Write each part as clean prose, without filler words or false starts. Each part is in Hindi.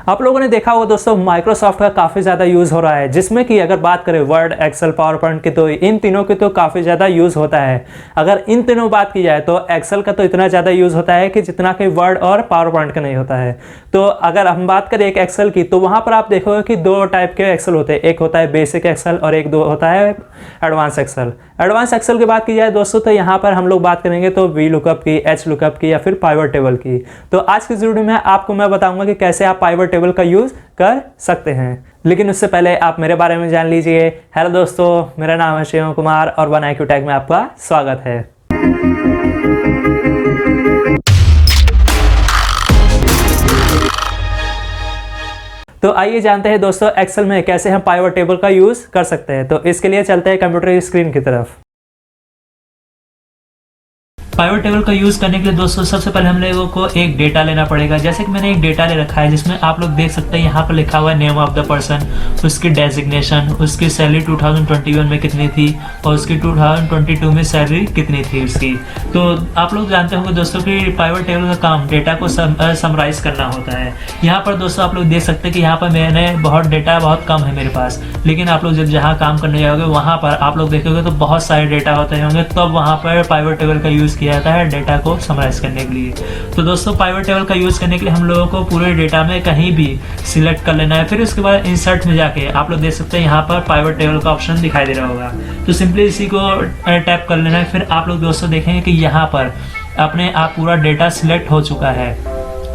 आप लोगों ने देखा होगा दोस्तों माइक्रोसॉफ्ट का काफ़ी ज़्यादा यूज़ हो रहा है, जिसमें कि अगर बात करें वर्ड, एक्सेल, पावर पॉइंट की तो इन तीनों की तो काफ़ी ज़्यादा यूज़ होता है। अगर इन तीनों बात की जाए तो एक्सेल का तो इतना ज़्यादा यूज़ होता है कि जितना कि वर्ड और पावर पॉइंट का नहीं होता है। तो अगर हम बात करें एक एक्सेल की तो वहाँ पर आप देखोगे कि दो टाइप के एक्सेल होते हैं, एक होता है बेसिक एक्सेल और एक दो होता है एडवांस एक्सेल। एडवांस एक्सेल की बात की जाए दोस्तों तो यहाँ पर हम लोग बात करेंगे तो वी लुकअप की, एच लुकअप की या फिर पाइवट टेबल की। तो आज की वीडियो में आपको मैं बताऊंगा कि कैसे आप पाइवट टेबल का यूज़ कर सकते हैं। लेकिन उससे पहले आप मेरे बारे में जान लीजिए। हेलो दोस्तों, मेरा नाम है शिव कुमार और वन IQ टैग में आपका स्वागत है। तो आइए जानते हैं दोस्तों एक्सेल में कैसे हम पाइवट टेबल का यूज़ कर सकते हैं। तो इसके लिए चलते हैं कंप्यूटर स्क्रीन की तरफ। पाइवट टेबल का यूज़ करने के लिए दोस्तों सबसे पहले हम लोगों को एक डेटा लेना पड़ेगा। जैसे कि मैंने एक डेटा ले रखा है जिसमें आप लोग देख सकते हैं यहाँ पर लिखा हुआ है नेम ऑफ द पर्सन, उसकी डेजिग्नेशन, उसकी सैलरी 2021 में कितनी थी और उसकी 2022 में सैलरी कितनी थी उसकी। तो आप लोग जानते होंगे दोस्तों कि पाइवट टेबल का काम डेटा को समराइज करना होता है। यहाँ पर दोस्तों आप लोग देख सकते हैं कि यहाँ पर मैंने डेटा बहुत कम है मेरे पास, लेकिन आप लोग जब जहाँ काम करने जाओगे वहाँ पर आप लोग देखोगे तो बहुत सारे डेटा होते होंगे, तब वहाँ पर पाइवट टेबल का यूज़ जाता है डेटा को समराइज करने के लिए। तो दोस्तों पाइवट टेबल का यूज करने के लिए हम लोगों को पूरे डेटा में कहीं भी सिलेक्ट कर लेना है। फिर उसके बाद इंसर्ट में जाके आप लोग देख सकते हैं यहाँ पर पाइवट टेबल का ऑप्शन दिखाई दे रहा होगा, तो सिंपली इसी को टैप कर लेना है। फिर आप लोग दोस्तों देखेंगे कि यहाँ पर अपने आप पूरा डेटा सिलेक्ट हो चुका है।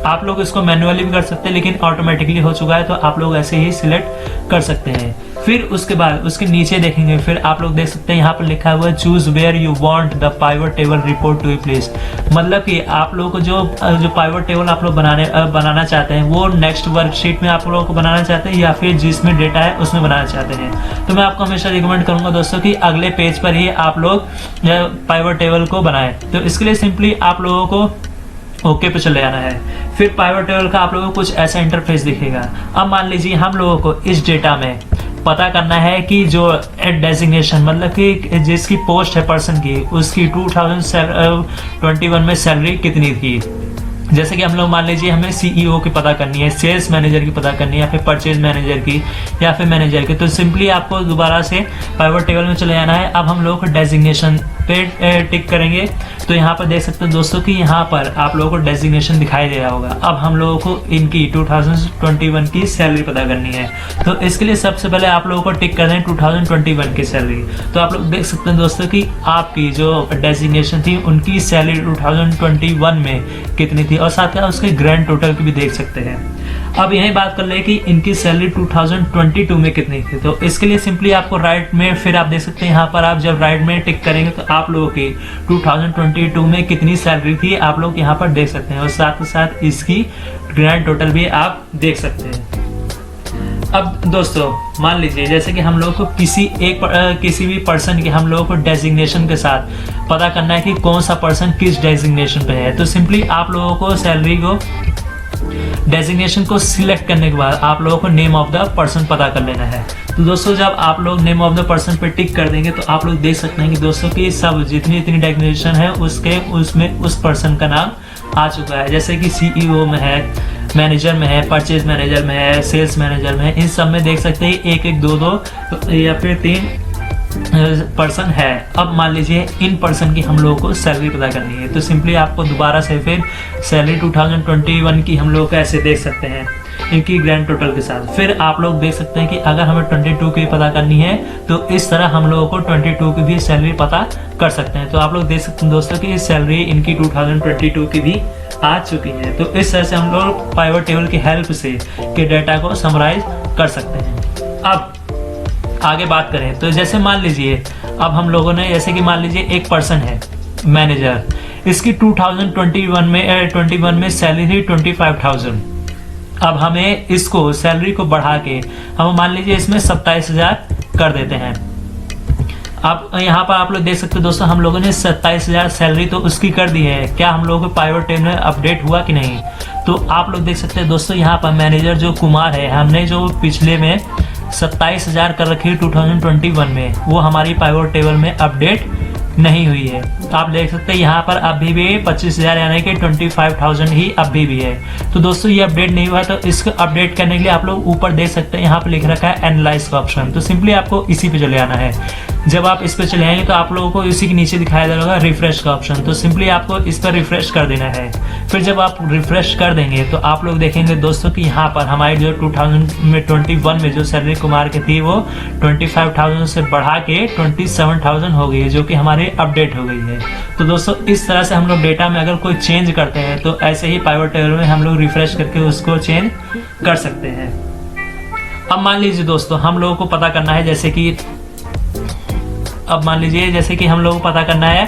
आप लोग इसको मैन्युअली भी कर सकते हैं, लेकिन ऑटोमेटिकली हो चुका है तो आप लोग ऐसे ही सिलेक्ट कर सकते हैं। फिर उसके बाद उसके नीचे देखेंगे, फिर आप लोग देख सकते हैं यहाँ पर लिखा हुआ है choose where you want the pivot table report to be placed. मतलब कि आप लोगों को जो पाइवट टेबल आप लोग बनाना चाहते हैं वो नेक्स्ट वर्कशीट में आप लोगों को बनाना चाहते हैं या फिर जिसमें डेटा है उसमें बनाना चाहते हैं। तो मैं आपको हमेशा रिकमेंड करूंगा दोस्तों कि अगले पेज पर ही आप लोग पाइवट टेबल को बनाएं। तो इसके लिए सिंपली आप लोगों को ओके पे चले जाना है। फिर पाइवट टेबल का आप लोगों को कुछ ऐसा इंटरफेस दिखेगा। अब मान लीजिए हम लोगों को इस डेटा में पता करना है कि जो डेजिग्नेशन मतलब कि जिसकी पोस्ट है पर्सन की, उसकी 2021 में सैलरी कितनी थी। जैसे कि हम लोग मान लीजिए हमें CEO की पता करनी है, सेल्स मैनेजर की पता करनी है या फिर परचेज मैनेजर की या फिर मैनेजर की, तो सिंपली आपको दोबारा से पाइवट टेबल में चले जाना है। अब हम लोग को डेजिग्नेशन पे टिक करेंगे तो यहाँ पर देख सकते हैं दोस्तों कि यहाँ पर आप लोगों को डेजिग्नेशन दिखाई दे रहा होगा। अब हम लोगों को इनकी 2021 की सैलरी पता करनी है, तो इसके लिए सबसे पहले आप लोगों को टिक करना है 2021 की सैलरी। तो आप लोग देख सकते हैं दोस्तों कि आपकी जो डेजिग्नेशन थी उनकी सैलरी 2021 में कितनी थी और साथ ही उसके ग्रैंड टोटल की भी देख सकते हैं। अब यही बात कर ले कि इनकी सैलरी 2022 में कितनी थी। तो इसके लिए सिंपली आपको राइट में, फिर आप देख सकते हैं यहाँ पर आप जब राइट में टिक करेंगे तो आप लोगों की 2022 में कितनी सैलरी थी आप लोग यहाँ पर देख सकते हैं और साथ ही साथ इसकी ग्रैंड टोटल भी आप देख सकते हैं। अब दोस्तों मान लीजिए जैसे कि हम लोग को किसी भी पर्सन की हम लोगों को डेजिग्नेशन के साथ पता करना है कि कौन सा पर्सन किस डेजिग्नेशन पे है। तो सिंपली आप लोगों को सैलरी को डेजिग्नेशन को सिलेक्ट करने के बाद आप लोगों को नेम ऑफ द पर्सन पता कर लेना है। तो दोस्तों जब आप लोग नेम ऑफ द पर्सन पे टिक कर देंगे तो आप लोग देख सकते हैं कि दोस्तों की सब जितनी डेजिग्नेशन है उसमें उस पर्सन का नाम आ चुका है। जैसे कि CEO में है, मैनेजर में है, परचेज मैनेजर में है, सेल्स मैनेजर में है, इन सब में देख सकते हैं एक एक दो या फिर 3 पर्सन है। अब मान लीजिए इन पर्सन की हम लोगों को सैलरी पता करनी है, तो सिंपली आपको दोबारा से फिर सैलरी 2021 की हम लोग ऐसे देख सकते हैं इनकी ग्रैंड टोटल के साथ। फिर आप लोग देख सकते हैं कि अगर हमें 22 की पता करनी है तो इस तरह हम लोगों को 22 की भी सैलरी पता कर सकते हैं। तो आप लोग देख सकते हैं दोस्तों कि सैलरी इनकी 2022 की भी आ चुकी है। तो इस तरह से हम लोग पाइवट टेबल की हेल्प से के डेटा को समराइज कर सकते हैं। अब आगे बात करें तो जैसे मान लीजिए अब हम लोगों ने जैसे कि मान लीजिए एक पर्सन है मैनेजर, इसकी 2021 में सैलरी थी 25,000। अब हमें इसको सैलरी को बढ़ा के हम मान लीजिए इसमें 27,000 कर देते हैं। अब यहाँ पर आप लोग देख सकते हैं दोस्तों हम लोगों ने 27,000 सैलरी तो उसकी कर दी है। क्या हम लोगों को पाइवट टेबल में अपडेट हुआ कि नहीं? तो आप लोग देख सकते हैं दोस्तों यहाँ पर मैनेजर जो कुमार है, हमने जो पिछले में 27,000 कर रखी है 2021 में, वो हमारी पाइवट टेबल में अपडेट नहीं हुई है। तो आप देख सकते हैं यहाँ पर अभी भी 25,000 यानी कि 25,000 ही अभी भी है। तो दोस्तों ये अपडेट नहीं हुआ, तो इसको अपडेट करने के लिए आप लोग ऊपर देख सकते हैं यहाँ पर लिख रखा है एनालाइज का ऑप्शन। तो सिंपली आपको इसी पे चले आना है। जब आप इस पे चले आएंगे तो आप लोगों को इसी के नीचे दिखाया दे रहा रिफ्रेश का ऑप्शन। तो सिंपली आपको इस पर रिफ्रेश कर देना है। फिर जब आप रिफ्रेश कर देंगे तो आप लोग देखेंगे दोस्तों कि यहाँ पर हमारी जो 2021 में जो सैलरी कुमार की थी वो 25,000 से बढ़ा के 27,000 हो गई है, जो कि हमारी अपडेट हो गई है। तो दोस्तों इस तरह से हम लोग डेटा में अगर कोई चेंज करते हैं तो ऐसे ही पाइवट टेबल में हम लोग रिफ्रेश करके उसको चेंज कर सकते हैं। अब मान लीजिए दोस्तों हम लोगों को पता करना है, जैसे कि हम लोगों को पता करना है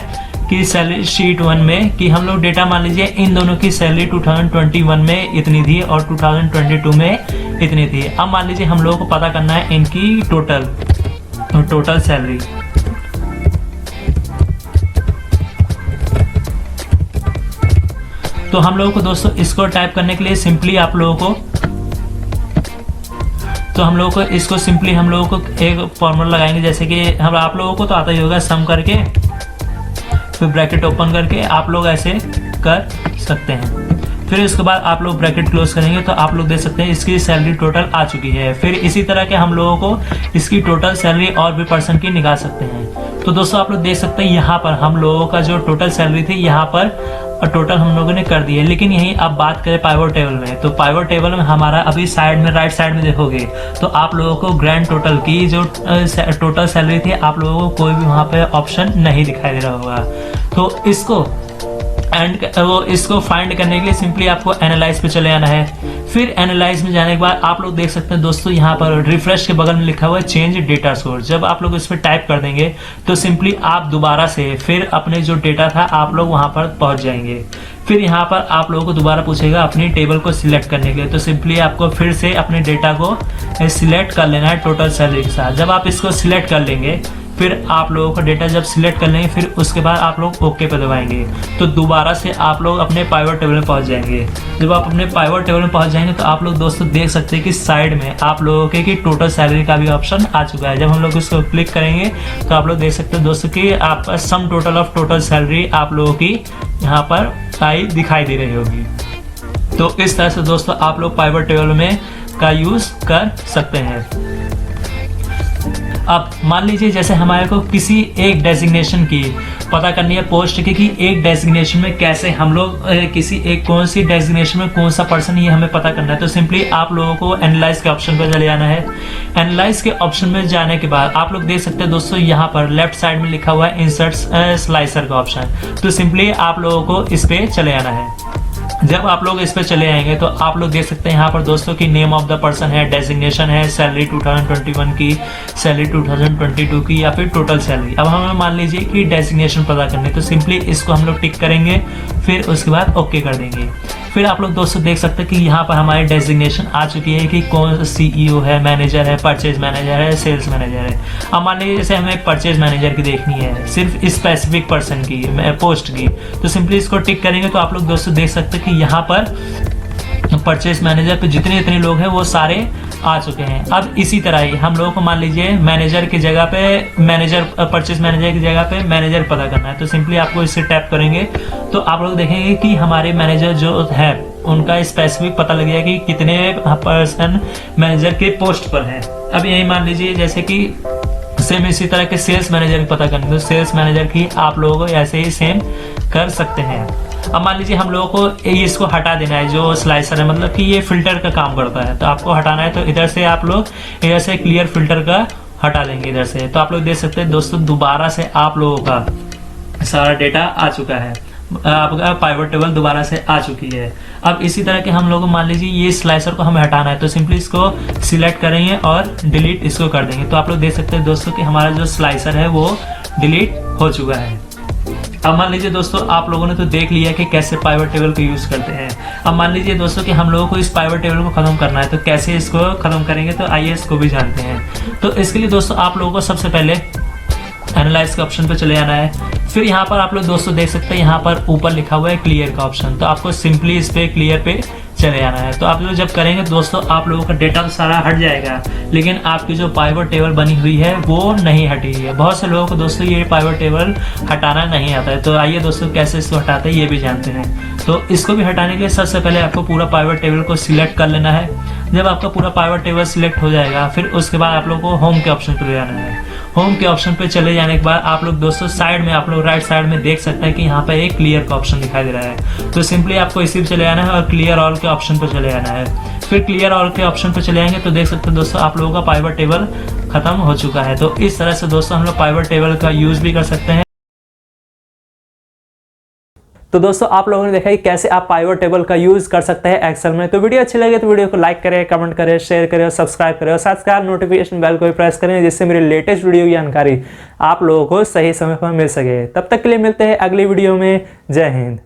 कि सैलरी शीट 1 में कि हम लोग डेटा मान लीजिए इन दोनों की सैलरी 2021 में इतनी थी और 2022 में इतनी थी। अब मान लीजिए हम लोगों को पता करना है इनकी टोटल सैलरी। तो हम लोगों को दोस्तों इसको टाइप करने के लिए सिंपली हम लोगों को एक फॉर्मूला लगाएंगे, जैसे कि हम आप लोगों को तो आता ही होगा, सम करके फिर ब्रैकेट ओपन करके आप लोग ऐसे कर सकते हैं। फिर इसके बाद आप लोग ब्रैकेट क्लोज करेंगे तो आप लोग देख सकते हैं इसकी सैलरी टोटल आ चुकी है। फिर इसी तरह के हम लोगों को इसकी टोटल सैलरी और भी पर्सन की निकाल सकते हैं। तो दोस्तों आप लोग देख सकते हैं यहाँ पर हम लोगों का जो टोटल सैलरी थी यहाँ पर टोटल हम लोगों ने कर दी है। लेकिन यही अब बात करें पाइवट टेबल में, तो पाइवट टेबल में हमारा अभी साइड में राइट साइड में देखोगे तो आप लोगों को ग्रैंड टोटल की जो टोटल सैलरी थी आप लोगों को कोई भी वहाँ पे ऑप्शन नहीं दिखाई दे रहा होगा। तो इसको फाइंड करने के लिए सिंपली आपको एनालाइज पे चले आना है। फिर एनालाइज में जाने के बाद आप लोग देख सकते हैं दोस्तों यहाँ पर रिफ्रेश के बगल में लिखा हुआ है चेंज डेटा सोर्स। जब आप लोग इस पर टाइप कर देंगे तो सिंपली आप दोबारा से फिर अपने जो डेटा था आप लोग वहां पर पहुंच जाएंगे। फिर यहाँ पर आप लोगों को दोबारा पूछेगा अपनी टेबल को सिलेक्ट करने के लिए, तो सिंपली आपको फिर से अपने डेटा को सिलेक्ट कर लेना है टोटल सैलरी के साथ। जब आप इसको सिलेक्ट कर लेंगे फिर आप लोगों का डेटा जब सिलेक्ट कर लेंगे फिर उसके बाद आप लोग ओके पे दबाएंगे तो दोबारा से आप लोग अपने पाइवट टेबल में पहुंच जाएंगे। जब आप अपने पाइवट टेबल में पहुंच जाएंगे तो आप लोग दोस्तों देख सकते हैं कि साइड में आप लोगों के कि टोटल सैलरी का भी ऑप्शन आ चुका है। जब हम लोग इसको क्लिक करेंगे तो आप लोग देख सकते हैं दोस्तों कि आपका sum total of total salary आप लोगों की यहाँ पर दिखाई दे रही होगी। तो इस तरह से दोस्तों आप लोग पाइवट टेबल में का यूज कर सकते हैं। अब मान लीजिए जैसे हमारे को किसी एक डेजिग्नेशन की पता करनी है पोस्ट की कि एक डेजिग्नेशन में कैसे हम लोग किसी एक कौन सी डेजिग्नेशन में कौन सा पर्सन ये हमें पता करना है। तो सिंपली आप लोगों को एनालाइज के ऑप्शन पर चले जाना है। एनालाइज के ऑप्शन में जाने के बाद आप लोग देख सकते हैं दोस्तों यहाँ पर लेफ्ट साइड में लिखा हुआ है इंसर्ट स्लाइसर का ऑप्शन। तो सिंपली आप लोगों को इस पे चले आना है। जब आप लोग इस पे चले आएंगे तो आप लोग देख सकते हैं यहाँ पर दोस्तों की नेम ऑफ द पर्सन है, डेजिग्नेशन है, सैलरी 2021 की, सैलरी 2022 की या फिर टोटल सैलरी। अब हमें मान लीजिए कि डेजिग्नेशन पता करने, तो सिंपली इसको हम लोग टिक करेंगे फिर उसके बाद ओके कर देंगे। फिर आप लोग दोस्तों देख सकते हैं कि यहाँ पर हमारी डेजिग्नेशन आ चुकी है कि कौन CEO है, मैनेजर है, परचेज मैनेजर है, सेल्स मैनेजर है। अब मान लीजिए जैसे हमें परचेज मैनेजर की देखनी है सिर्फ स्पेसिफिक पर्सन की पोस्ट की, तो सिंपली इसको टिक करेंगे तो आप लोग दोस्तों देख सकते हैं कि यहाँ पर परचेज मैनेजर पे जितने लोग हैं वो सारे आ चुके हैं। अब इसी तरह ही हम लोगों को मान लीजिए मैनेजर की जगह पे परचेज मैनेजर की जगह पे मैनेजर पता करना है। तो सिंपली आपको इससे टैप करेंगे तो आप लोग देखेंगे कि हमारे मैनेजर जो है उनका स्पेसिफिक पता लग गया कि कितने पर्सन मैनेजर के पोस्ट पर हैं। अब यही मान लीजिए जैसे कि सेम इसी तरह के सेल्स मैनेजर की पता करनी, तो सेल्स मैनेजर की आप लोगों को ऐसे ही सेम कर सकते हैं। अब मान लीजिए हम लोगों को इसको हटा देना है, जो स्लाइसर है मतलब कि ये फिल्टर का काम करता है, तो आपको हटाना है। तो इधर से आप लोग इधर से क्लियर फिल्टर का हटा देंगे इधर से। तो आप लोग देख सकते हैं दोस्तों दोबारा से आप लोगों का सारा डेटा आ चुका है, आपका पाइवट टेबल दोबारा से आ चुकी है। अब इसी तरह के हम लोग मान लीजिए ये स्लाइसर को हमें हटाना है, तो सिंपली इसको सिलेक्ट करेंगे और डिलीट इसको कर देंगे। तो आप लोग देख सकते हैं दोस्तों कि हमारा जो स्लाइसर है वो डिलीट हो चुका है। अब मान लीजिए दोस्तों आप लोगों ने तो देख लिया कि कैसे पाइवट टेबल को यूज करते हैं। अब मान लीजिए दोस्तों कि हम लोगों को इस पाइवट टेबल को खत्म करना है, तो कैसे इसको खत्म करेंगे, तो आइए इसको भी जानते हैं। तो इसके लिए दोस्तों आप लोगों को सबसे पहले एनालाइज के ऑप्शन पे चले जाना है। फिर यहाँ पर आप लोग दोस्तों देख सकते हैं यहाँ पर ऊपर लिखा हुआ है क्लियर का ऑप्शन, तो आपको सिंपली इस पे क्लियर पे चले आना है। तो आप लोग जब करेंगे दोस्तों आप लोगों का डेटा तो सारा हट जाएगा, लेकिन आपकी जो पाइवट टेबल बनी हुई है वो नहीं हटी है। बहुत से लोगों को दोस्तों ये पाइवट टेबल हटाना नहीं आता है। तो आइए दोस्तों कैसे इसको हटाते हैं ये भी जानते हैं। तो इसको भी हटाने के लिए सबसे पहले आपको पूरा पाइवट टेबल को सिलेक्ट कर लेना है। जब आपका पूरा पाइवट टेबल सिलेक्ट हो जाएगा फिर उसके बाद आप लोग को होम के ऑप्शन पर जाना है। होम के ऑप्शन पे चले जाने के बाद आप लोग दोस्तों साइड में आप लोग राइट साइड में देख सकते हैं कि यहाँ पे एक क्लियर का ऑप्शन दिखाई दे रहा है। तो सिंपली आपको इसी पे चले जाना है और क्लियर ऑल के ऑप्शन पे चले जाना है। फिर क्लियर ऑल के ऑप्शन पे चले जाएंगे तो देख सकते हैं दोस्तों आप लोगों का पाइवट टेबल खत्म हो चुका है। तो इस तरह से दोस्तों हम लोग पाइवट टेबल का यूज भी कर सकते हैं। तो दोस्तों आप लोगों ने देखा कि कैसे आप पाइवट टेबल का यूज कर सकते हैं एक्सेल में। तो वीडियो अच्छी लगे तो वीडियो को लाइक करें, कमेंट करें, शेयर करें और सब्सक्राइब करें और साथ साथ नोटिफिकेशन बेल को भी प्रेस करें जिससे मेरी लेटेस्ट वीडियो की जानकारी आप लोगों को सही समय पर मिल सके। तब तक के लिए मिलते हैं अगली वीडियो में। जय हिंद।